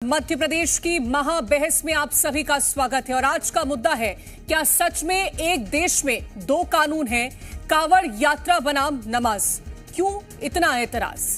मध्य प्रदेश की महाबहस में आप सभी का स्वागत है और आज का मुद्दा है, क्या सच में एक देश में दो कानून हैं? कांवड़ यात्रा बनाम नमाज, क्यों इतना एतराज?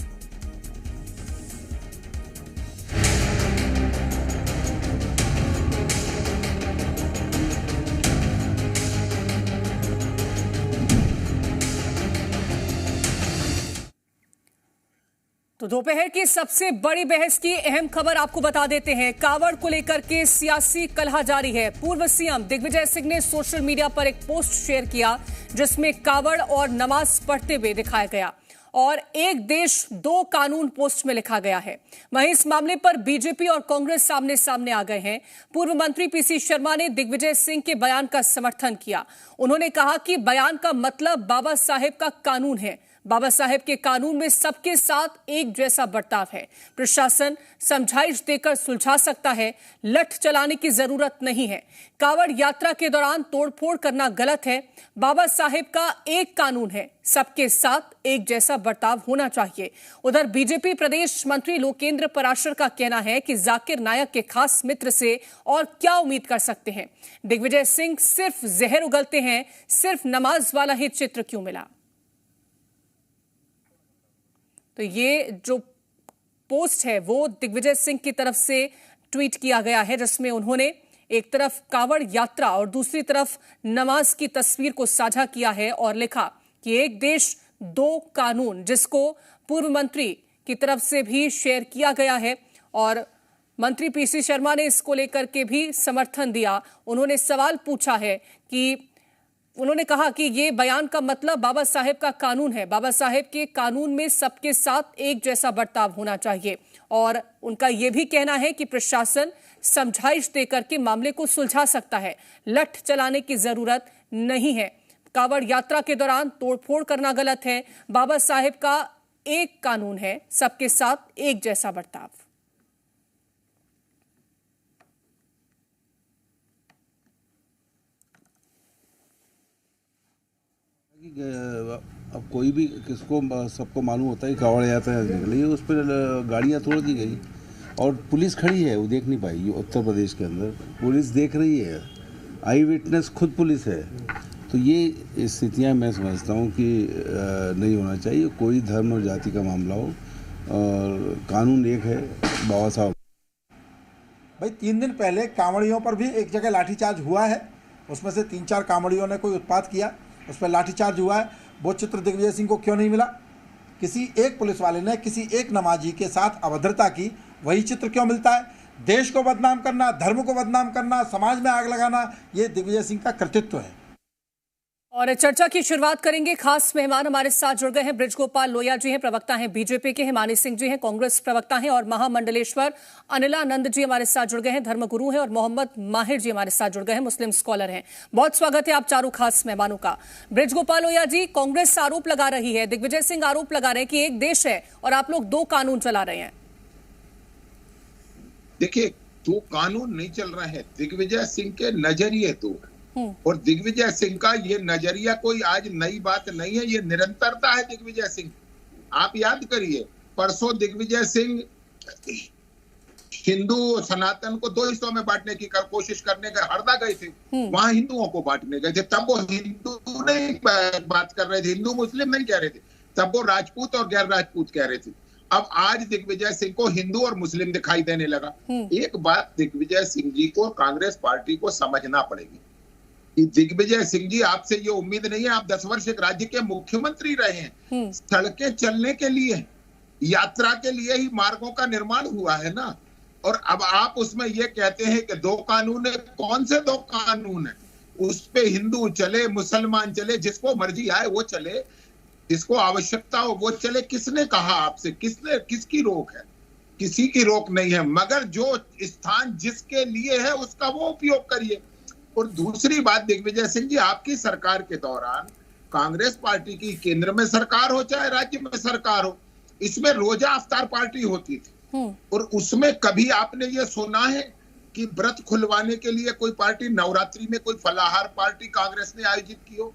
तो दोपहर की सबसे बड़ी बहस की अहम खबर आपको बता देते हैं। कांवड़ को लेकर के सियासी कलह जारी है। पूर्व सीएम दिग्विजय सिंह ने सोशल मीडिया पर एक पोस्ट शेयर किया जिसमें कांवड़ और नमाज पढ़ते हुए दिखाया गया और एक देश दो कानून पोस्ट में लिखा गया है। वहीं इस मामले पर बीजेपी और कांग्रेस सामने सामने आ गए हैं। पूर्व मंत्री पीसी शर्मा ने दिग्विजय सिंह के बयान का समर्थन किया। उन्होंने कहा कि बयान का मतलब बाबा साहेब का कानून है। बाबा साहेब के कानून में सबके साथ एक जैसा बर्ताव है। प्रशासन समझाइश देकर सुलझा सकता है, लठ चलाने की जरूरत नहीं है। कांवड़ यात्रा के दौरान तोड़फोड़ करना गलत है। बाबा साहेब का एक कानून है, सबके साथ एक जैसा बर्ताव होना चाहिए। उधर बीजेपी प्रदेश मंत्री लोकेंद्र पराशर का कहना है कि जाकिर नायक के खास मित्र से और क्या उम्मीद कर सकते हैं। दिग्विजय सिंह सिर्फ जहर उगलते हैं, सिर्फ नमाज वाला ही चित्र क्यों मिला? तो ये जो पोस्ट है वो दिग्विजय सिंह की तरफ से ट्वीट किया गया है, जिसमें उन्होंने एक तरफ कांवड़ यात्रा और दूसरी तरफ नमाज की तस्वीर को साझा किया है और लिखा कि एक देश दो कानून, जिसको पूर्व मंत्री की तरफ से भी शेयर किया गया है और मंत्री पीसी शर्मा ने इसको लेकर के भी समर्थन दिया। उन्होंने सवाल पूछा है कि उन्होंने कहा कि ये बयान का मतलब बाबा साहेब का कानून है। बाबा साहेब के कानून में सबके साथ एक जैसा बर्ताव होना चाहिए और उनका यह भी कहना है कि प्रशासन समझाइश देकर के मामले को सुलझा सकता है, लठ चलाने की जरूरत नहीं है। कांवड़ यात्रा के दौरान तोड़फोड़ करना गलत है। बाबा साहेब का एक कानून है, सबके साथ एक जैसा बर्ताव। अब कोई भी किसको सबको मालूम होता है कि कांवड़ यात्रा निकली, उस पर गाड़ियाँ तोड़ दी गई और पुलिस खड़ी है, वो देख नहीं पाई। उत्तर प्रदेश के अंदर पुलिस देख रही है, आई विटनेस खुद पुलिस है। तो ये स्थितियाँ मैं समझता हूँ कि नहीं होना चाहिए। कोई धर्म और जाति का मामला हो और कानून एक है, बाबा साहब। भाई 3 दिन पहले कांवड़ियों पर भी एक जगह लाठीचार्ज हुआ है, उसमें से 3-4 कांवड़ियों ने कोई उत्पात किया, उस पर लाठीचार्ज हुआ है। वो चित्र दिग्विजय सिंह को क्यों नहीं मिला? किसी एक पुलिस वाले ने किसी एक नमाजी के साथ अभद्रता की, वही चित्र क्यों मिलता है? देश को बदनाम करना, धर्म को बदनाम करना, समाज में आग लगाना, ये दिग्विजय सिंह का कृतित्व है। और चर्चा की शुरुआत करेंगे। खास मेहमान हमारे साथ जुड़ गए हैं। बृजगोपाल लोहिया जी हैं, प्रवक्ता हैं बीजेपी के। हिमानी सिंह जी हैं, कांग्रेस प्रवक्ता हैं। और महामंडलेश्वर अनिलानंद जी हमारे साथ जुड़ गए हैं, धर्मगुरु हैं। और मोहम्मद माहिर जी हमारे साथ जुड़ गए हैं, मुस्लिम स्कॉलर हैं। बहुत स्वागत है आप चारों खास मेहमानों का। बृजगोपाल लोहिया जी, कांग्रेस आरोप लगा रही है, दिग्विजय सिंह आरोप लगा रहे हैं कि एक देश है और आप लोग दो कानून चला रहे हैं। देखिए, दो कानून नहीं चल रहे हैं, दिग्विजय सिंह के नजरिए दो है। और दिग्विजय सिंह का ये नजरिया कोई आज नई बात नहीं है, ये निरंतरता है दिग्विजय सिंह। आप याद करिए, परसों दिग्विजय सिंह हिंदू सनातन को दो हिस्सों में बांटने की कोशिश करने का हरदा गए थे, वहां हिंदुओं को बांटने गए थे। तब वो हिंदू नहीं बात कर रहे थे, हिंदू मुस्लिम नहीं कह रहे थे, तब वो राजपूत और गैर राजपूत कह रहे थे। अब आज दिग्विजय सिंह को हिंदू और मुस्लिम दिखाई देने लगा। एक बात दिग्विजय सिंह जी को, कांग्रेस पार्टी को समझना पड़ेगी। दिग्विजय सिंह जी, आपसे ये उम्मीद नहीं है, आप 10 वर्ष एक राज्य के मुख्यमंत्री रहे हैं। सड़कें चलने के लिए, यात्रा के लिए ही मार्गों का निर्माण हुआ है ना। और अब आप उसमें ये कहते हैं कि दो कानून है। कौन से दो कानून है? उस पे हिंदू चले, मुसलमान चले, जिसको मर्जी आए वो चले, जिसको आवश्यकता हो वो चले। किसने कहा आपसे? किसकी रोक है? किसी की रोक नहीं है, मगर जो स्थान जिसके लिए है उसका वो उपयोग करिए। और दूसरी बात, दिग्विजय सिंह जी, आपकी सरकार के दौरान कांग्रेस पार्टी की केंद्र में सरकार हो चाहे राज्य में सरकार हो, इसमें रोजा अफ्तार पार्टी होती थी। और उसमें कभी आपने ये सुना है कि व्रत खुलवाने के लिए कोई पार्टी, नवरात्रि में कोई फलाहार पार्टी कांग्रेस ने आयोजित की हो?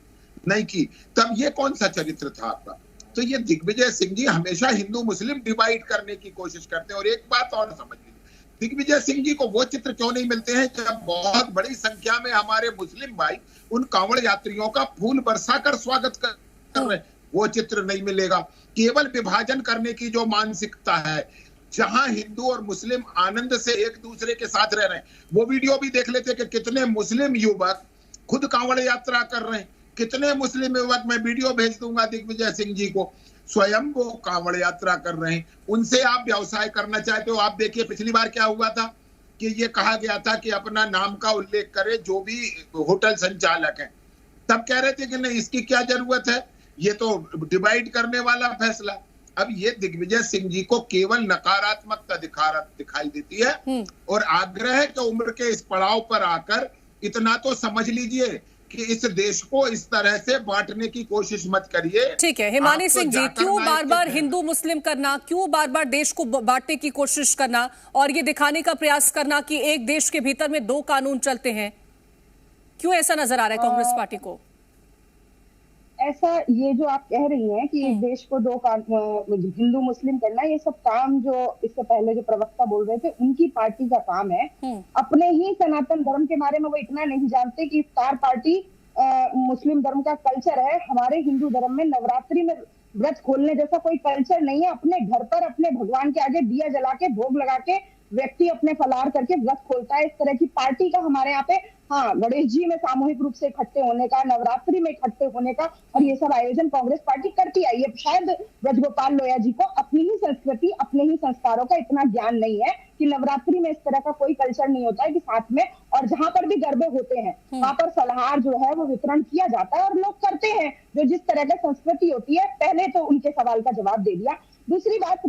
नहीं की। तब ये कौन सा चरित्र था आपका? तो ये दिग्विजय सिंह जी हमेशा हिंदू मुस्लिम डिवाइड करने की कोशिश करते हैं। और एक बात और समझ लीजिए, दिग्विजय सिंह जी को वो चित्र क्यों नहीं मिलते हैं जब बहुत बड़ी संख्या में हमारे मुस्लिम भाई उन कांवड़ यात्रियों का फूल बरसा कर स्वागत कर रहे हैं? वो चित्र नहीं मिलेगा। केवल विभाजन करने की जो मानसिकता है, जहां हिंदू और मुस्लिम आनंद से एक दूसरे के साथ रह रहे हैं, वो वीडियो भी देख लेते कि कितने मुस्लिम युवक खुद कांवड़ यात्रा कर रहे हैं। कितने मुस्लिम युवक, मैं वीडियो भेज दूंगा दिग्विजय सिंह जी को, स्वयं वो कांवड़ यात्रा कर रहे हैं। उनसे आप व्यवसाय करना चाहते हो? आप देखिए पिछली बार क्या हुआ था कि ये कहा गया था कि अपना नाम का उल्लेख करे जो भी होटल संचालक है। तब कह रहे थे कि नहीं, इसकी क्या जरूरत है, ये तो डिवाइड करने वाला फैसला। अब ये दिग्विजय सिंह जी को केवल नकारात्मकता दिखाई देती है और आग्रह है कि उम्र के इस पड़ाव पर आकर इतना तो समझ लीजिए कि इस देश को इस तरह से बांटने की कोशिश मत करिए। ठीक है हिमानी सिंह जी, क्यों बार बार हिंदू मुस्लिम करना, क्यों बार बार देश को बांटने की कोशिश करना और ये दिखाने का प्रयास करना कि एक देश के भीतर में दो कानून चलते हैं? क्यों ऐसा नजर आ रहा है कांग्रेस पार्टी को? ऐसा ये जो आप कह रही हैं कि एक देश को दो हिंदू मुस्लिम करना, ये सब काम जो इससे पहले जो प्रवक्ता बोल रहे थे उनकी पार्टी का काम है। अपने ही सनातन धर्म के बारे में वो इतना नहीं जानते कि स्टार पार्टी मुस्लिम धर्म का कल्चर है। हमारे हिंदू धर्म में नवरात्रि में व्रत खोलने जैसा कोई कल्चर नहीं है। अपने घर पर अपने भगवान के आगे दिया जला के भोग लगा के व्यक्ति अपने फलार करके व्रत खोलता है। इस तरह की पार्टी का हमारे यहाँ पे, हाँ, गणेश जी में सामूहिक रूप से इकट्ठे होने का, नवरात्रि में इकट्ठे होने का और ये सब आयोजन कांग्रेस पार्टी करती आई है। शायद ब्रजगोपाल लोया जी को अपनी ही संस्कृति, अपने ही संस्कारों का इतना ज्ञान नहीं है कि नवरात्रि में इस तरह का कोई कल्चर नहीं होता है कि साथ में, और जहां पर भी गरबे होते हैं वहां पर फलहार जो है वो वितरण किया जाता है और लोग करते हैं जो जिस तरह की संस्कृति होती है। पहले तो उनके सवाल का जवाब दे दिया। दूसरी बात,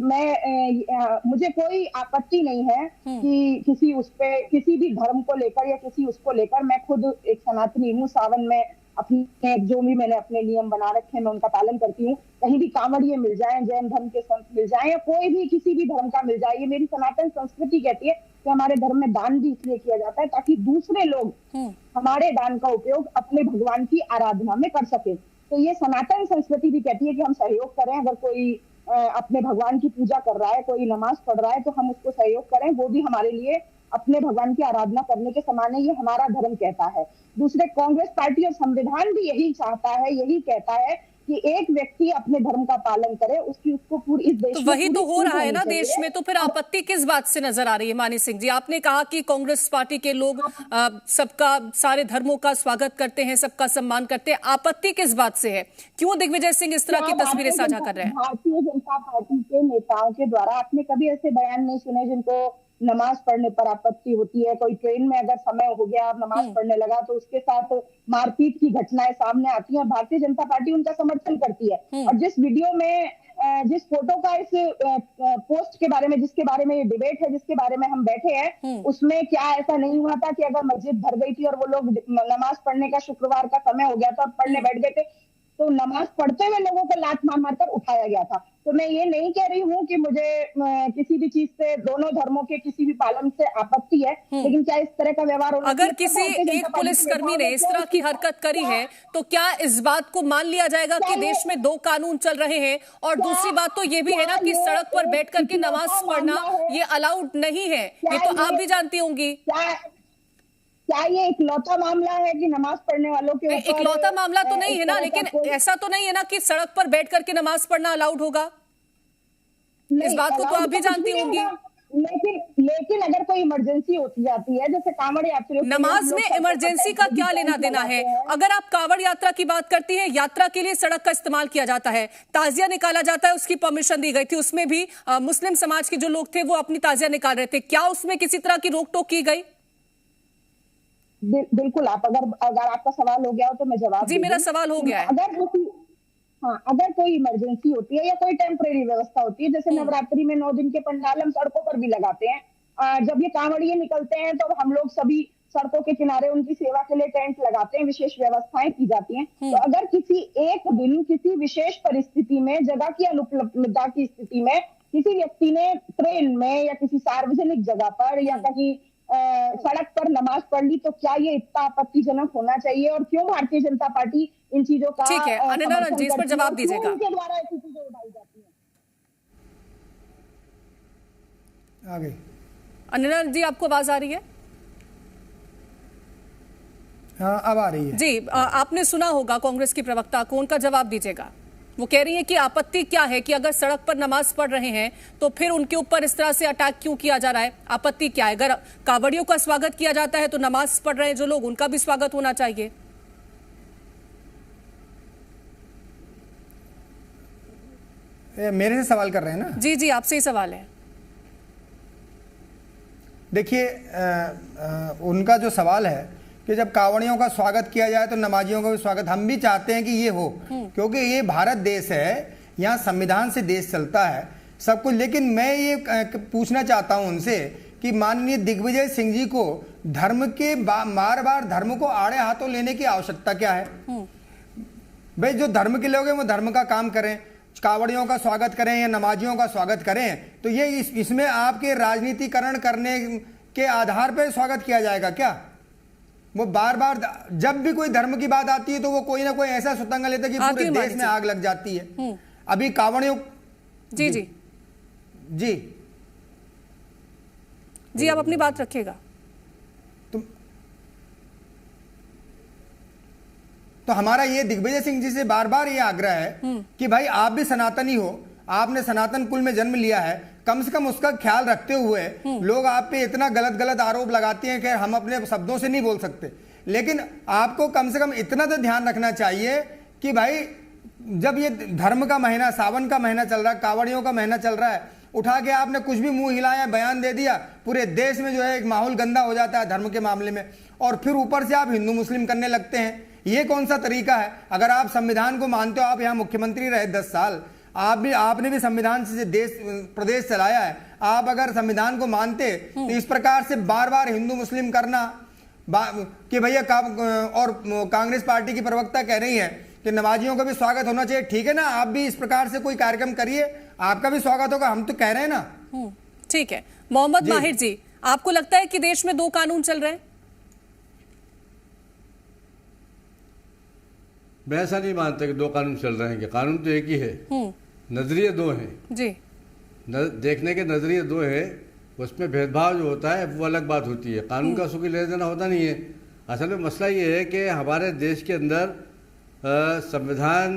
मुझे कोई आपत्ति नहीं है कि किसी भी धर्म को लेकर या किसी उसको लेकर, मैं खुद एक सनातनी हूँ। सावन में अपने जो भी मैंने अपने नियम बना रखे हैं मैं उनका पालन करती हूँ। कहीं भी कांवड़िए मिल जाएं, जैन धर्म के संत मिल जाएं या कोई भी किसी भी धर्म का मिल जाए, ये मेरी सनातन संस्कृति कहती है कि हमारे धर्म में दान भी इसलिए किया जाता है ताकि दूसरे लोग हमारे दान का उपयोग अपने भगवान की आराधना में कर सके। तो ये सनातन संस्कृति भी कहती है कि हम सहयोग करें। अगर कोई अपने भगवान की पूजा कर रहा है, कोई नमाज पढ़ रहा है, तो हम उसको सहयोग करें। वो भी हमारे लिए अपने भगवान की आराधना करने के समान है, ये हमारा धर्म कहता है। दूसरे, कांग्रेस पार्टी और संविधान भी यही चाहता है, यही कहता है कि एक व्यक्ति अपने धर्म का पालन करे, उसको पूरी इस देश तो वही तो हो रहा है ना देश में। तो फिर आपत्ति किस बात से नजर आ रही है मानी सिंह जी? आपने कहा कि कांग्रेस पार्टी के लोग सबका, सारे धर्मों का स्वागत करते हैं, सबका सम्मान करते हैं। आपत्ति किस बात से है? क्यों दिग्विजय सिंह इस तरह की तस्वीरें साझा कर रहे हैं? भारतीय जनता पार्टी के नेताओं के द्वारा आपने कभी ऐसे बयान नहीं सुने जिनको नमाज पढ़ने पर आपत्ति होती है? कोई ट्रेन में अगर समय हो गया, नमाज पढ़ने लगा, तो उसके साथ मारपीट की घटनाएं सामने आती हैं। भारतीय जनता पार्टी उनका समर्थन करती है। और जिस वीडियो में, जिस फोटो का, इस पोस्ट के बारे में, जिसके बारे में ये डिबेट है, जिसके बारे में हम बैठे हैं, उसमें क्या ऐसा नहीं हुआ था कि अगर मस्जिद भर गई थी और वो लोग नमाज पढ़ने का, शुक्रवार का समय हो गया था, पढ़ने बैठ गए थे, तो नमाज पढ़ते हुए लोगों को लात मार मार कर उठाया गया था। तो मैं ये नहीं कह रही हूँ कि मुझे किसी भी चीज से, दोनों धर्मों के किसी भी पालन से आपत्ति है, लेकिन क्या इस तरह का व्यवहार होना? अगर किसी एक पुलिसकर्मी ने इस तरह की हरकत करी है तो क्या इस बात को मान लिया जाएगा कि देश में दो कानून चल रहे हैं? और दूसरी बात तो ये भी है ना कि सड़क पर बैठ करके नमाज पढ़ना ये अलाउड नहीं है, ये तो आप भी जानती होंगी। क्या ये इकलौता मामला है कि नमाज पढ़ने वालों के ऊपर? इकलौता मामला तो नहीं है ना, लेकिन ऐसा तो नहीं है ना कि सड़क पर बैठ करके नमाज पढ़ना अलाउड होगा। इस बात को तो आप भी जानती होंगी। लेकिन अगर कोई इमरजेंसी होती जाती है, जैसे कांवड़ यात्रियों, नमाज में इमरजेंसी का क्या लेना देना है? अगर आप कांवड़ यात्रा की बात करती हैं, यात्रा के लिए सड़क का इस्तेमाल किया जाता है, ताजिया निकाला जाता है, उसकी परमिशन दी गई थी, उसमें भी मुस्लिम समाज के जो लोग थे वो अपनी ताजिया निकाल रहे थे, क्या उसमें किसी तरह की रोक टोक की गई? बिल्कुल। आप अगर आपका सवाल हो गया हो तो मैं जवाब जी, मेरा सवाल हो गया है। अगर कोई इमरजेंसी होती है या कोई टेम्परेरी व्यवस्था होती है, जैसे नवरात्रि में 9 दिन के पंडाल हम सड़कों पर भी लगाते हैं। जब ये कांवड़िए निकलते हैं तो हम लोग सभी सड़कों के किनारे उनकी सेवा के लिए टेंट लगाते हैं, विशेष व्यवस्थाएं की जाती हैं। तो अगर किसी एक दिन, किसी विशेष परिस्थिति में, जगह की अनुपलब्धता की स्थिति में किसी व्यक्ति ने ट्रेन में या किसी सार्वजनिक जगह पर या कहीं सड़क पर नमाज पढ़ ली, तो क्या ये इतना आपत्तिजनक होना चाहिए? और क्यों भारतीय जनता पार्टी इन चीजों का, ठीक है अनिला जी, इस पर जवाब दीजिएगा। उनके द्वारा ऐसी चीजें उठाई जाती हैं? आगे अनिल जी, आपको आवाज आ रही है? हाँ, अब आ रही है जी। आपने सुना होगा कांग्रेस की प्रवक्ता को, उनका जवाब दीजिएगा। वो कह रही है कि आपत्ति क्या है कि अगर सड़क पर नमाज पढ़ रहे हैं तो फिर उनके ऊपर इस तरह से अटैक क्यों किया जा रहा है? आपत्ति क्या है? अगर कांवड़ियों का स्वागत किया जाता है तो नमाज पढ़ रहे हैं जो लोग, उनका भी स्वागत होना चाहिए। मेरे से सवाल कर रहे हैं ना? जी जी, आपसे ही सवाल है। देखिए, उनका जो सवाल है कि जब कांवड़ियों का स्वागत किया जाए तो नमाजियों का भी स्वागत, हम भी चाहते हैं कि ये हो, क्योंकि ये भारत देश है, यहाँ संविधान से देश चलता है सब कुछ। लेकिन मैं ये पूछना चाहता हूं उनसे कि माननीय दिग्विजय सिंह जी को धर्म के बार बार धर्म को आड़े हाथों लेने की आवश्यकता क्या है? भाई, जो धर्म के लोग हैं वो धर्म का काम करें, कांवड़ियों का स्वागत करें या नमाजियों का स्वागत करें, तो ये इसमें आपके राजनीतिकरण करने के आधार पर स्वागत किया जाएगा क्या? वो बार बार जब भी कोई धर्म की बात आती है तो वो कोई ना कोई ऐसा सुतंगा लेता है कि पूरे देश में आग लग जाती है। अभी कांवड़ियों जी जी जी जी, आप अपनी बात रखिएगा। तो हमारा ये दिग्विजय सिंह जी से बार बार ये आग्रह है कि भाई आप भी सनातनी हो, आपने सनातन कुल में जन्म लिया है, कम से कम उसका ख्याल रखते हुए लोग आप पे इतना गलत आरोप लगाते हैं कि हम अपने शब्दों से नहीं बोल सकते, लेकिन आपको कम से कम इतना तो ध्यान रखना चाहिए कि भाई जब ये धर्म का महीना, सावन का महीना चल रहा है, कांवड़ियों का महीना चल रहा है, उठा के आपने कुछ भी मुंह हिलाया, बयान दे दिया, पूरे देश में जो है एक माहौल गंदा हो जाता है धर्म के मामले में, और फिर ऊपर से आप हिंदू मुस्लिम करने लगते हैं। ये कौन सा तरीका है? अगर आप संविधान को मानते हो, आप यहाँ मुख्यमंत्री रहे 10 साल, आपने भी संविधान से प्रदेश चलाया है, आप अगर संविधान को मानते तो इस प्रकार से बार बार हिंदू मुस्लिम करना कि भैया और कांग्रेस पार्टी की प्रवक्ता कह रही है कि नमाजियों का भी स्वागत होना चाहिए, ठीक है ना, आप भी इस प्रकार से कोई कार्यक्रम करिए, आपका भी स्वागत होगा, हम तो कह रहे हैं ना। ठीक है। मोहम्मद माहिर जी, आपको लगता है कि देश में 2 कानून चल रहे हैं? मैं ऐसा नहीं मानता कि 2 कानून चल रहे हैं, कि कानून तो एक ही है, नजरिए 2 हैं जी। देखने के नजरिए 2 हैं, उसमें भेदभाव जो होता है वो अलग बात होती है, कानून का सुखी लेना देना होता नहीं है। असल में मसला ये है कि हमारे देश के अंदर संविधान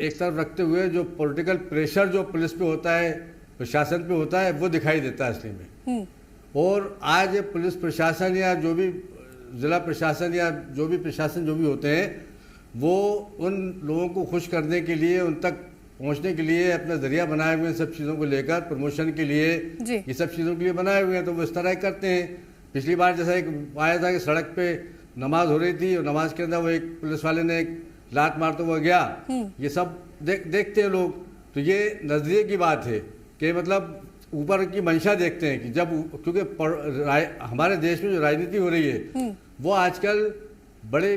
एक तरफ रखते हुए जो पॉलिटिकल प्रेशर जो पुलिस पे होता है, प्रशासन पे होता है, वो दिखाई देता है असली में। और आज पुलिस प्रशासन या जो भी जिला प्रशासन या जो भी प्रशासन जो भी होते हैं, वो उन लोगों को खुश करने के लिए, उन तक पहुंचने के लिए अपना जरिया बनाए हुए हैं, सब चीज़ों को लेकर प्रमोशन के लिए, ये सब चीज़ों के लिए बनाए हुए हैं, तो वो इस तरह करते हैं। पिछली बार जैसा एक आया था कि सड़क पे नमाज हो रही थी और नमाज के अंदर वो एक पुलिस वाले ने एक लात मारते हुए गया, ये सब देखते हैं लोग। तो ये नजरिए की बात है कि मतलब ऊपर की मंशा देखते हैं कि जब, क्योंकि हमारे देश में जो राजनीति हो रही है वो आजकल बड़े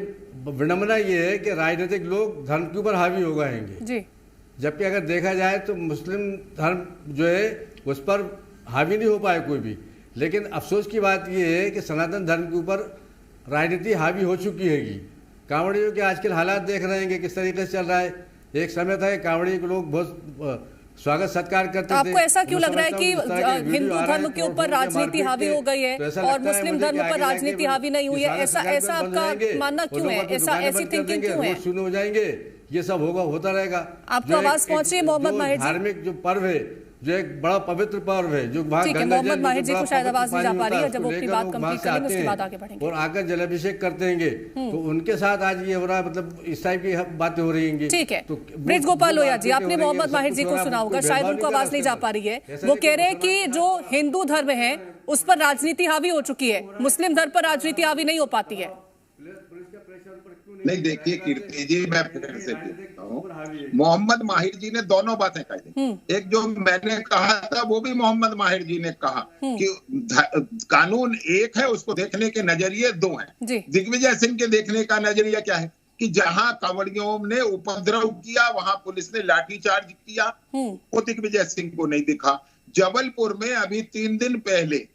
विडंबना ये है कि राजनीतिक लोग धर्म के ऊपर हावी हो गए हैं, जबकि अगर देखा जाए तो मुस्लिम धर्म जो है उस पर हावी नहीं हो पाए कोई भी। लेकिन अफसोस की बात यह है कि सनातन धर्म के ऊपर राजनीति हावी हो चुकी है। कांवड़ियों के आजकल हालात देख रहे हैं कि किस तरीके से चल रहा है। एक समय था कि कांवड़ियों के लोग बहुत स्वागत सत्कार करते थे। आपको ऐसा क्यों लग रहा है कि हिंदू धर्म के ऊपर राजनीति हावी हो गई है और मुस्लिम धर्म पर राजनीति हावी नहीं हुई है? ऐसा आपका मानना क्यों है? ऐसी थिंकिंग क्यों है? शुरू हो जाएंगे, ये सब होता रहेगा। आपको आवाज पहुंच रही है मोहम्मद माहिर जी? धार्मिक जो पर्व है, जो एक बड़ा पवित्र पर्व है, जो मोहम्मद माहिर जी को शायद आवाज नहीं जा पा रही है, जब वो अपनी बात कंप्लीट करेंगे उसके बाद आगे बढ़ेंगे। और आकर जलाभिषेक करते हैं, तो उनके साथ आज ये हो रहा है, मतलब इस टाइप की बातें हो रही हैं। ठीक है। ब्रिज गोपाल लोहिया जी, आपने मोहम्मद माहिर जी को सुना होगा, शायद उनको आवाज नहीं जा पा रही है। वो कह रहे हैं कि जो हिंदू धर्म है उस पर राजनीति हावी हो चुकी है, मुस्लिम धर्म पर राजनीति हावी नहीं हो पाती है। नहीं, देखिए कीर्ति जी, मैं फिर से देखता हूँ, मोहम्मद माहिर जी ने दोनों बातें कही। एक जो मैंने कहा था वो भी मोहम्मद माहिर जी ने कहा कि कानून एक है, उसको देखने के नजरिए 2 हैं। दिग्विजय सिंह के देखने का नजरिया क्या है कि जहां कांवड़ियों ने उपद्रव किया वहां पुलिस ने लाठीचार्ज किया, वो दिग्विजय सिंह को नहीं दिखा। जबलपुर में अभी 3 दिन पहले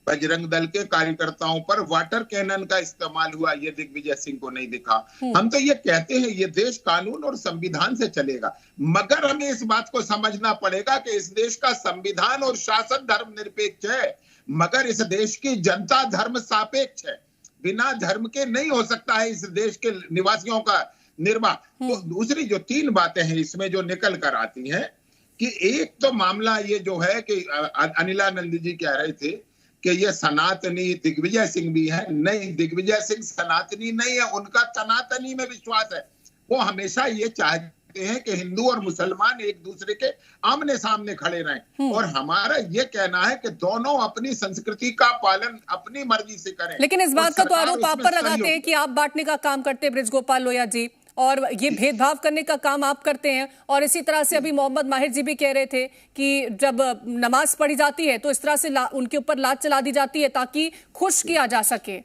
बजरंग दल के कार्यकर्ताओं पर वाटर कैनन का इस्तेमाल हुआ, ये दिग्विजय सिंह को नहीं दिखा। हम तो ये कहते हैं ये देश कानून और संविधान से चलेगा, मगर हमें इस बात को समझना पड़ेगा कि इस देश का संविधान और शासन धर्मनिरपेक्ष है। मगर इस देश की जनता धर्म सापेक्ष है, बिना धर्म के नहीं हो सकता है इस देश के निवासियों का निर्वाह। तो दूसरी जो 3 बातें हैं इसमें जो निकल कर आती हैं कि एक तो मामला ये जो है कि अनिलानंद जी कह रहे थे कि ये सनातनी दिग्विजय सिंह भी है। नहीं, दिग्विजय सिंह सनातनी नहीं है, उनका सनातनी में विश्वास है। वो हमेशा ये चाहते हैं कि हिंदू और मुसलमान एक दूसरे के आमने सामने खड़े रहें, और हमारा ये कहना है कि दोनों अपनी संस्कृति का पालन अपनी मर्जी से करें। लेकिन इस बात का तो आरोप आप पर लगाते हैं कि आप बांटने का काम करते हैं बृजगोपाल लोया जी, और ये भेदभाव करने का काम आप करते हैं। और इसी तरह से अभी मोहम्मद माहिर जी भी कह रहे थे कि जब नमाज पढ़ी जाती है तो इस तरह से उनके ऊपर लात चला दी जाती है ताकि खुश किया जा सके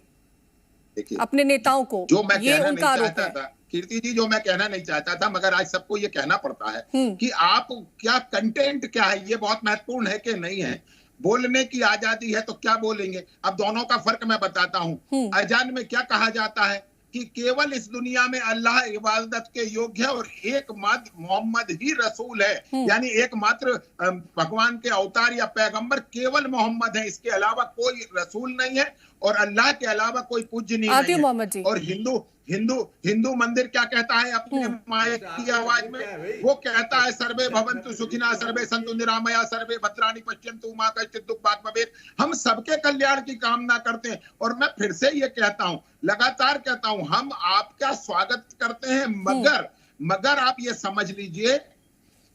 अपने नेताओं को। जो मैं ये कहना उनका नहीं आरोप चाहता है। था कीर्ति जी, जो मैं कहना नहीं चाहता था, मगर आज सबको ये कहना पड़ता है कि आप क्या कंटेंट क्या है, ये बहुत महत्वपूर्ण है कि नहीं है। बोलने की आजादी है तो क्या बोलेंगे। अब दोनों का फर्क मैं बताता हूँ। अजान में क्या कहा जाता है कि केवल इस दुनिया में अल्लाह इबादत के योग्य है और एकमात्र मोहम्मद ही रसूल है, यानी एकमात्र भगवान के अवतार या पैगंबर केवल मोहम्मद है, इसके अलावा कोई रसूल नहीं है और अल्लाह के अलावा कोई पूजनीय नहीं है। और हिंदू मंदिर क्या कहता है अपने माइक की आवाज में? वो कहता है सर्वे भवन्तु सुखिनः सर्वे सन्तु निरामया सर्वे भद्राणि पश्यन्तु मा कश्चित् दुःखभाग् भवेत्। हम सबके कल्याण की कामना करते हैं। और मैं फिर से ये कहता हूं, लगातार कहता हूं, हम आपका स्वागत करते हैं, मगर आप ये समझ लीजिए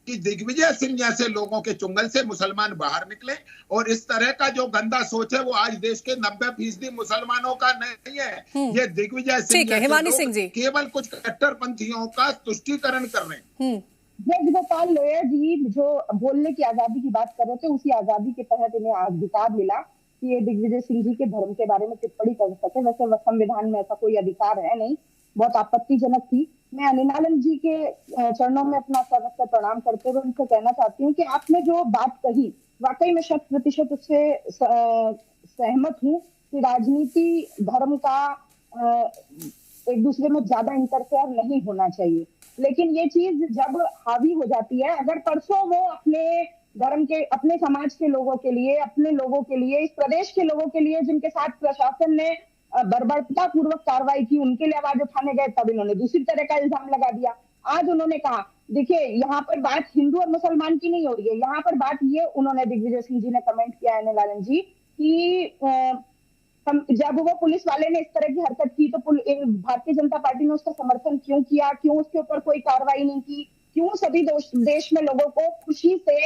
कि दिग्विजय सिंह जैसे लोगों के चुंगल से मुसलमान बाहर निकले, और इस तरह का जो गंदा सोच है वो आज देश के 90% मुसलमानों का नहीं है। ये दिग्विजय सिंह जैसे केवल कुछ कट्टरपंथियों का तुष्टीकरण कर रहे हैं। ब्रजगोपाल लोया जी जो बोलने की आजादी की बात कर रहे थे, उसी आजादी के तहत इन्हें अधिकार मिला कि ये दिग्विजय सिंह जी के धर्म के बारे में टिप्पणी कर सके। वैसे संविधान में ऐसा कोई अधिकार है नहीं, बहुत आपत्तिजनक थी। मैं अनिलानंद जी के चरणों में अपना सर्वस्व प्रणाम करते हुए उनसे कहना चाहती हूँ कि आपने जो बात कही वाकई में 100% उससे सहमत हूँ कि राजनीति धर्म का एक दूसरे में ज्यादा इंटरफेयर नहीं होना चाहिए। लेकिन ये चीज जब हावी हो जाती है, अगर परसों वो अपने धर्म के, अपने समाज के लोगों के लिए, अपने लोगों के लिए, इस प्रदेश के लोगों के लिए जिनके साथ प्रशासन ने बर्बरता पूर्वक कार्रवाई की, उनके लिए आवाज उठाने गए, तब इन्होंने दूसरी तरह का इल्जाम लगा दिया। आज उन्होंने कहा, देखिए यहाँ पर बात हिंदू और मुसलमान की नहीं हो रही है, यहाँ पर बात ये, उन्होंने दिग्विजय सिंह जी ने कमेंट किया है अनिलानंद जी कि जब वो पुलिस वाले ने इस तरह की हरकत की तो भारतीय जनता पार्टी ने उसका समर्थन क्यों किया, क्यों उसके ऊपर कोई कार्रवाई नहीं की, क्यों सभी देश में लोगों को खुशी से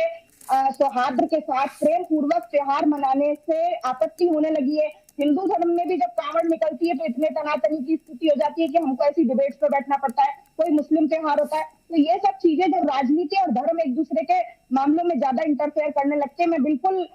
सौहार्द के साथ प्रेम पूर्वक त्योहार मनाने से आपत्ति होने लगी है। हिंदू धर्म में भी जब कांवड़ निकलती है तो इतने तनातनी की स्थिति हो जाती है कि हमको ऐसी डिबेट्स पे बैठना पड़ता है। कोई मुस्लिम त्योहार होता है तो ये सब चीजें जब राजनीति और धर्म एक दूसरे के मामलों में ज्यादा इंटरफेयर करने लगते हैं, मैं बिल्कुल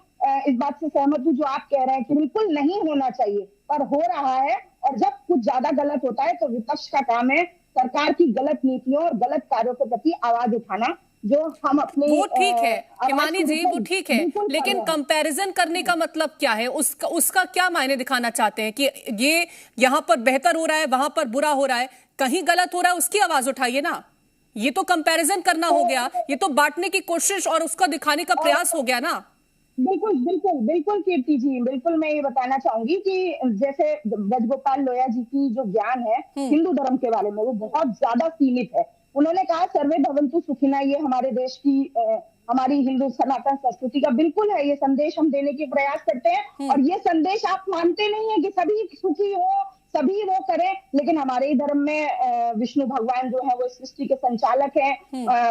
इस बात से सहमत हूँ जो आप कह रहे हैं कि बिल्कुल नहीं होना चाहिए, पर हो रहा है। और जब कुछ ज्यादा गलत होता है तो विपक्ष का काम है सरकार की गलत नीतियों और गलत कार्यों के प्रति आवाज उठाना, जो हम अपने वो ठीक है हिमानी जी, वो ठीक है, लेकिन कंपैरिजन करने का मतलब क्या है? उसका क्या मायने दिखाना चाहते हैं कि ये यहाँ पर बेहतर हो रहा है, वहां पर बुरा हो रहा है, कहीं गलत हो रहा है, उसकी आवाज उठाइए ना। ये तो कंपैरिजन करना हो गया, ये तो बांटने की कोशिश और उसका दिखाने का प्रयास हो गया ना। बिल्कुल बिल्कुल बिल्कुल कीर्ति जी, बिल्कुल मैं ये बताना चाहूंगी कि जैसे ब्रजगोपाल लोया जी की जो ज्ञान है हिंदू धर्म के बारे में वो बहुत ज्यादा सीमित है। उन्होंने कहा सर्वे भवन्तु सुखिनः, ये हमारे देश की हमारी हिंदू सनातन संस्कृति का बिल्कुल है, ये संदेश हम देने के प्रयास करते हैं। और ये संदेश आप मानते नहीं है कि सभी सुखी हो, सभी वो करें, लेकिन हमारे ही धर्म में विष्णु भगवान जो है वो सृष्टि के संचालक हैं।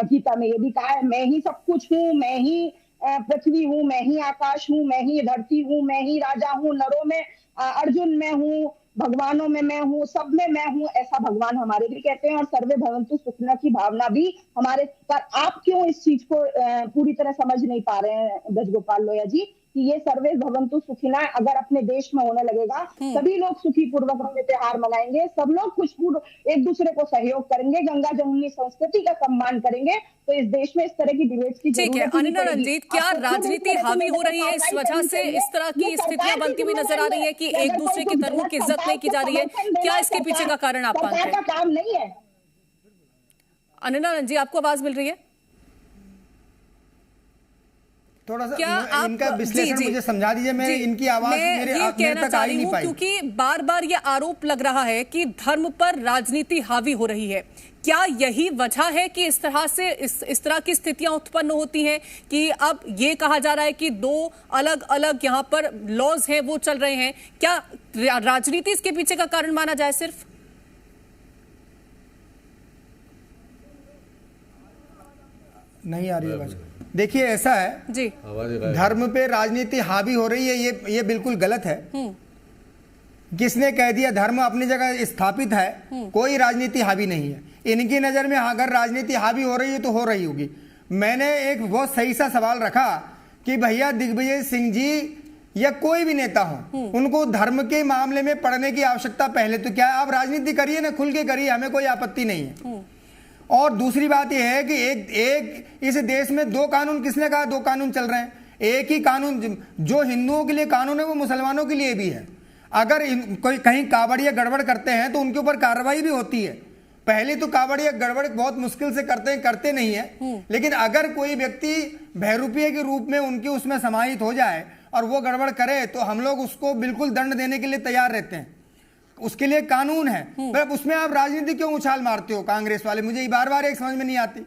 गीता में ये भी कहा है, मैं ही सब कुछ हूँ, मैं ही पृथ्वी हूँ, मैं ही आकाश हूँ, मैं ही धरती हूँ, मैं ही राजा हूँ, नरों में अर्जुन मैं हूँ, भगवानों में मैं हूँ, सब में मैं हूँ, ऐसा भगवान हमारे भी कहते हैं। और सर्वे भवन्तु सुखिनः की भावना भी हमारे, पर आप क्यों इस चीज को पूरी तरह समझ नहीं पा रहे हैं ब्रजगोपाल लोया जी कि ये सर्वे भवन्तु सुखिनः अगर अपने देश में होने लगेगा, सभी लोग सुखी पूर्वक अपने त्योहार मनाएंगे, सब लोग खुशपूर्व एक दूसरे को सहयोग करेंगे, गंगा जमुनी संस्कृति का सम्मान करेंगे, तो इस देश में इस तरह की डिबेट्स की ठीक है। अनिला रंजीत, क्या राजनीति हावी हो रही है, इस वजह से इस तरह की स्थितियां बनती हुई नजर आ रही है कि एक दूसरे के धर्मों की इज्जत नहीं की जा रही है? क्या इसके पीछे का कारण आप मानते हैं? काम नहीं है। अनिला रंजीत, आपको आवाज मिल रही है? थोड़ा सा क्या आप इनका विश्लेषण मुझे समझा दीजिए। मैं इनकी आवाज मेरे तक आ ही नहीं पाई, क्योंकि बार बार ये आरोप लग रहा है कि धर्म पर राजनीति हावी हो रही है। क्या यही वजह है कि इस तरह से इस तरह की स्थितियां उत्पन्न होती हैं कि अब ये कहा जा रहा है कि दो अलग अलग यहाँ पर लॉज हैं वो चल रहे हैं? क्या राजनीति इसके पीछे का कारण माना जाए? सिर्फ नहीं आ रही आवाज। देखिए ऐसा है जी, धर्म पे राजनीति हावी हो रही है, ये बिल्कुल गलत है। किसने कह दिया? धर्म अपनी जगह स्थापित है, कोई राजनीति हावी नहीं है। इनकी नजर में अगर राजनीति हावी हो रही है तो हो रही होगी। मैंने एक बहुत सही सा सवाल रखा कि भैया दिग्विजय सिंह जी या कोई भी नेता हो, उनको धर्म के मामले में पढ़ने की आवश्यकता पहले तो क्या है? आप राजनीति करिए ना, खुल के करिए, हमें कोई आपत्ति नहीं है। और दूसरी बात यह है कि एक इस देश में दो कानून, किसने कहा दो कानून चल रहे हैं? एक ही कानून जो हिंदुओं के लिए कानून है वो मुसलमानों के लिए भी है। अगर कोई कहीं कावड़िया गड़बड़ करते हैं तो उनके ऊपर कार्रवाई भी होती है। पहले तो कावड़िया गड़बड़ बहुत मुश्किल से करते नहीं है, लेकिन अगर कोई व्यक्ति बहरूपिये के रूप में उनके उसमें समाहित हो जाए और वो गड़बड़ करे तो हम लोग उसको बिल्कुल दंड देने के लिए तैयार रहते हैं। उसके लिए कानून है। पर उसमें आप राजनीति क्यों उछाल मारते हो कांग्रेस वाले? मुझे बार बार एक समझ में नहीं आती।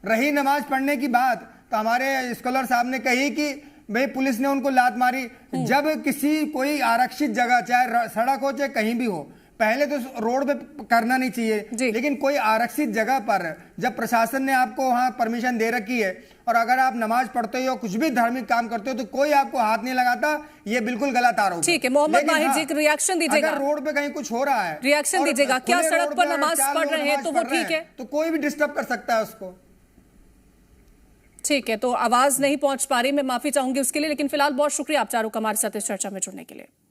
रही नमाज पढ़ने की बात, तो हमारे स्कॉलर साहब ने कही कि भाई पुलिस ने उनको लात मारी। जब किसी कोई आरक्षित जगह, चाहे सड़क हो चाहे कहीं भी हो, पहले तो रोड पे करना नहीं चाहिए, लेकिन कोई आरक्षित जगह पर जब प्रशासन ने आपको वहां परमिशन दे रखी है और अगर आप नमाज पढ़ते हो, कुछ भी धार्मिक काम करते हो, तो कोई आपको हाथ नहीं लगाता। ये बिल्कुल गलत आरोप है। ठीक है, मोहम्मद माहिर जी रिएक्शन दीजिएगा। अगर रोड पे कहीं कुछ हो रहा है, रिएक्शन दीजिएगा। क्या सड़क पर नमाज पढ़ रहे हैं तो वो ठीक है? तो कोई भी डिस्टर्ब कर सकता है उसको। ठीक है, तो आवाज नहीं पहुंच पा रही, मैं माफी चाहूंगी उसके लिए, लेकिन फिलहाल बहुत शुक्रिया आप चारों का हमारे साथ इस चर्चा में जुड़ने के लिए।